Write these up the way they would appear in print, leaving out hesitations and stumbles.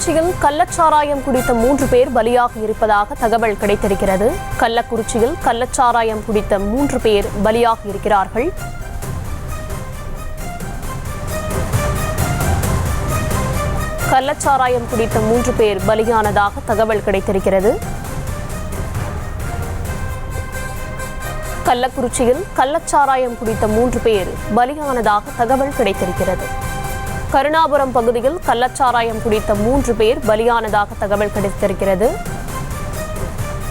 கள்ளக்குறிச்சியில் கள்ளச்சாராயம் குடித்த 3 பேர் பலியாக இருப்பதாக தகவல் கிடைத்திருக்கிறது. கள்ளக்குறிச்சியில் கள்ளச்சாராயம் குடித்த 3 பேர் பலியாக இருக்கிறார்கள். கள்ளச்சாராயம் குடித்த 3 பேர் பலியானதாக தகவல் கிடைத்திருக்கிறது. கள்ளக்குறிச்சியில் கள்ளச்சாராயம் குடித்த 3 பேர் பலியானதாக தகவல் கிடைத்திருக்கிறது. கருணாபுரம் பகுதியில் கள்ளச்சாராயம் குடித்த 3 பேர் பலியானதாக தகவல் கிடைத்திருக்கிறது.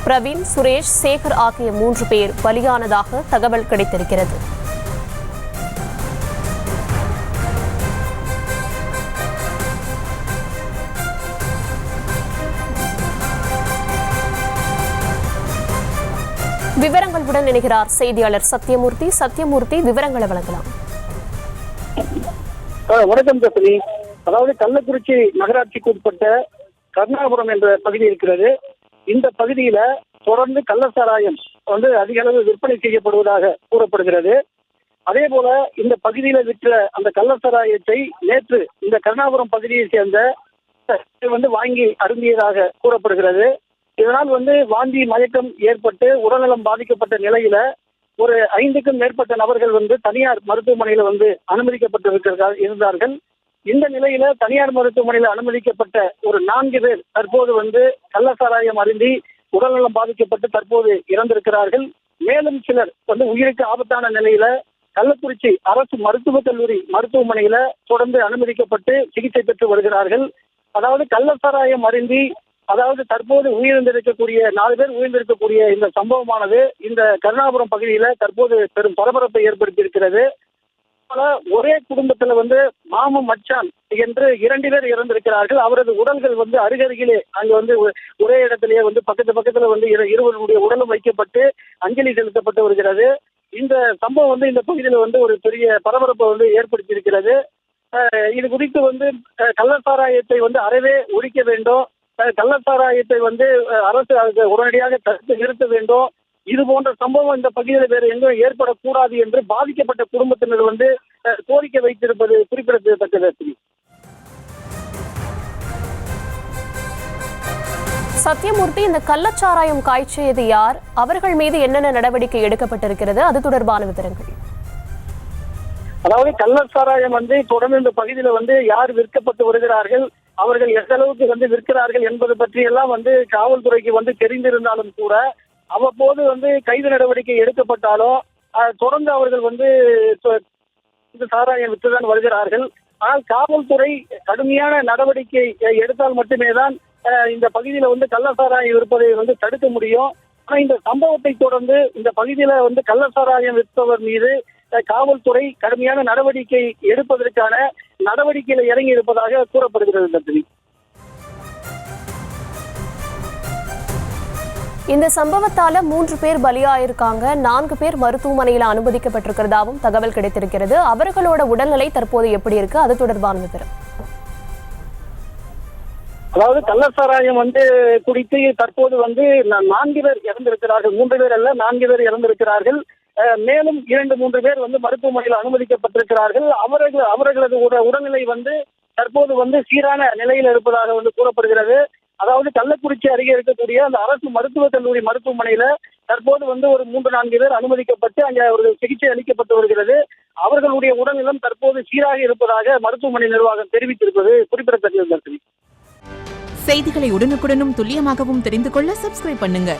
பிரவீன், சுரேஷ், சேகர் ஆகிய 3 பேர் பலியானதாக தகவல் கிடைத்திருக்கிறது. விவரங்களுடன் இணைகிறார் செய்தியாளர் சத்யமூர்த்தி. சத்யமூர்த்தி, விவரங்களை வழங்கலாம். வணக்கம் தசனி. அதாவது கள்ளக்குறிச்சி நகராட்சிக்கு உட்பட்ட கருணாபுரம் என்ற பகுதி இருக்கிறது. இந்த பகுதியில தொடர்ந்து கள்ளச்சாராயம் அதிக அளவு விற்பனை செய்யப்படுவதாக கூறப்படுகிறது. அதே போல இந்த பகுதியில விற்ற அந்த கள்ளச்சாராயத்தை நேற்று இந்த கருணாபுரம் பகுதியை சேர்ந்த வாங்கி அருந்தியதாக கூறப்படுகிறது. இதனால் வாந்தி மயக்கம் ஏற்பட்டு உடல்நலம் பாதிக்கப்பட்ட நிலையில ஒரு 5க்கும் மேற்பட்ட நபர்கள் தனியார் மருத்துவமனையில இருந்தார்கள். இந்த நிலையில தனியார் மருத்துவமனையில அனுமதிக்கப்பட்ட ஒரு 4 பேர் தற்போது கள்ளச்சாராயம் அருந்தி உடல்நலம் பாதிக்கப்பட்டு தற்போது இறந்திருக்கிறார்கள். மேலும் சிலர் உயிருக்கு ஆபத்தான நிலையில கள்ளக்குறிச்சி அரசு மருத்துவக் கல்லூரி மருத்துவமனையில தொடர்ந்து அனுமதிக்கப்பட்டு சிகிச்சை பெற்று வருகிறார்கள். அதாவது கள்ளச்சாராயம் அருந்தி தற்போது உயிரிழந்திருக்கக்கூடிய 4 பேர் உயிரிழந்திருக்கக்கூடிய இந்த சம்பவமானது இந்த கருணாபுரம் பகுதியில தற்போது பெரும் பரபரப்பை ஏற்படுத்தி இருக்கிறது. ஒரே குடும்பத்துல மாமன் மச்சான் என்று 2 பேர் இறந்திருக்கிறார்கள். அவரது உடல்கள் அருகருகிலே அங்க ஒரே இடத்திலேயே பக்கத்துல இருவருடைய உடலும் வைக்கப்பட்டு அஞ்சலி செலுத்தப்பட்டு வருகிறது. இந்த சம்பவம் இந்த பகுதியில ஒரு பெரிய பரபரப்பை ஏற்படுத்தி இருக்கிறது. இது குறித்து கள்ளச்சாராயத்தை அறவே ஒழிக்க வேண்டும், கள்ளச்சாராயத்தை அரசு உடனடியாக தடுத்து நிறுத்த வேண்டும். இது போன்ற சம்பவம் இந்த பகுதியில் வேறு எங்கும் ஏற்படக்கூடாது என்று பாதிக்கப்பட்ட குடும்பத்தினர் கோரிக்கை வைத்திருப்பது குறிப்பிடத்தக்கது. சத்யமூர்த்தி, இந்த கள்ளச்சாராயம் காய்ச்சியது யார்? அவர்கள் மீது என்னென்ன நடவடிக்கை எடுக்கப்பட்டிருக்கிறது? அது தொடர்பான விவரங்கள். அதாவது கள்ளச்சாராயம் தொடர்ந்து இந்த பகுதியில யார் விற்கப்பட்டு வருகிறார்கள், அவர்கள் எந்த அளவுக்கு விற்கிறார்கள் என்பது பற்றி எல்லாம் காவல்துறைக்கு தெரிந்திருந்தாலும் கூட அவ்வப்போது கைது நடவடிக்கை எடுக்கப்பட்டாலும் தொடர்ந்து அவர்கள் சாராயம் விற்றுதான் வருகிறார்கள். ஆனால் காவல்துறை கடுமையான நடவடிக்கை எடுத்தால் மட்டுமே தான் இந்த பகுதியில கள்ளச்சாராயம் விற்பதை தடுக்க முடியும். ஆனா இந்த சம்பவத்தை தொடர்ந்து இந்த பகுதியில கள்ளச்சாராயம் விற்பவர் மீது காவல்துறை கடுமையான நடவடிக்கை எடுப்பதற்கான நடவடிக்கையில இறங்கி இருப்பதாக கூறப்படுகிறது. தத்ரி, இந்த சம்பவத்தால 3 பேர் பலியாயிருக்காங்க, 4 பேர் மருத்துவமனையில அனுமதிக்கப்பட்டிருக்கிறதாவும் தகவல் கிடைத்திருக்கிறது. அவர்களோட உடல்நிலை தற்போது எப்படி இருக்கு? அது தொடர்பான விவரம். அதாவது கள்ளச்சாராயம் குடித்து தற்போது 4 பேர் இறந்திருக்கிறார்கள். 3 பேர் அல்ல, 4 பேர் இறந்திருக்கிறார்கள். மேலும் 2-3 பேர் மருத்துவமனையில் அனுமதிக்கப்பட்டிருக்கிறார்கள். அவர்களது உடல்நிலை தற்போது சீரான நிலையில் இருப்பதாக கூறப்படுகிறது. அதாவது கள்ளக்குறிச்சி அருகே இருக்கக்கூடிய அந்த அரசு மருத்துவக் கல்லூரி மருத்துவமனையில தற்போது ஒரு 3-4 பேர் அனுமதிக்கப்பட்டு அங்கே அவர்கள் சிகிச்சை அளிக்கப்பட்டு வருகிறது. அவர்களுடைய உடல்நலம் தற்போது சீராக இருப்பதாக மருத்துவமனை நிர்வாகம் தெரிவித்திருப்பது குறிப்பிடத்தக்கது. செய்திகளை உடனுக்குடனும் துல்லியமாகவும் தெரிந்து கொள்ள சப்ஸ்கிரைப் பண்ணுங்க.